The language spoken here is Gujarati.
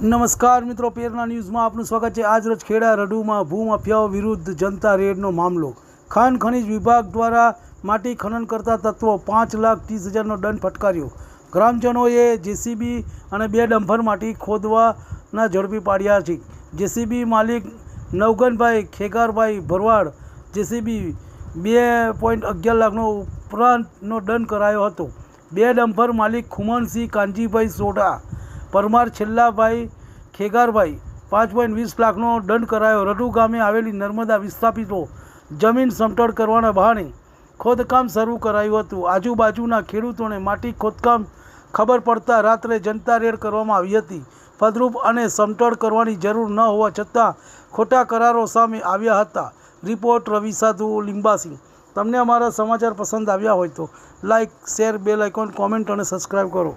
નમસ્કાર મિત્રો, પેરના ન્યૂઝમાં આપનું સ્વાગત છે। આજ રોજ ખેડા રડુમાં ભૂમાફિયાઓ વિરુદ્ધ જનતા રેડનો મામલો। ખાણ ખનીજ વિભાગ દ્વારા માટી ખનન કરતા તત્વો 5,30,000નો દંડ ફટકાર્યો। ગ્રામજનોએ જેસીબી અને 2 ડમ્પર માટી ખોદવાના ઝડપી પાડ્યા છે। જેસીબી માલિક નવગનભાઈ ખેગારભાઈ ભરવાડ જેસીબી 2.11 લાખનો ઉપરાંતનો દંડ કરાયો હતો। 2 ડમ્પર માલિક ખુમનસિંહ કાનજીભાઈ સોઢા પરમાર છેલ્લાભાઈ ખેગારભાઈ 5.20 લાખનો દંડ કરાયો। રડુ ગામે આવેલી નર્મદા વિસ્થાપિતો જમીન સમતળ કરવાના બહાને ખોદકામ શરૂ કરાયું હતું। આજુબાજુના ખેડૂતોને માટી ખોદકામ ખબર પડતા રાત્રે જનતા રેડ કરવામાં આવી હતી। ફળદ્રુપ અને સમતળ કરવાની જરૂર ન હોવા છતાં ખોટા કરારો સામે આવ્યા હતા। રિપોર્ટ રવિ સાધુ લીંબાસિંહ। તમને અમારા સમાચાર પસંદ આવ્યા હોય તો like, share, bell icon, comment અને સબસ્ક્રાઈબ કરો।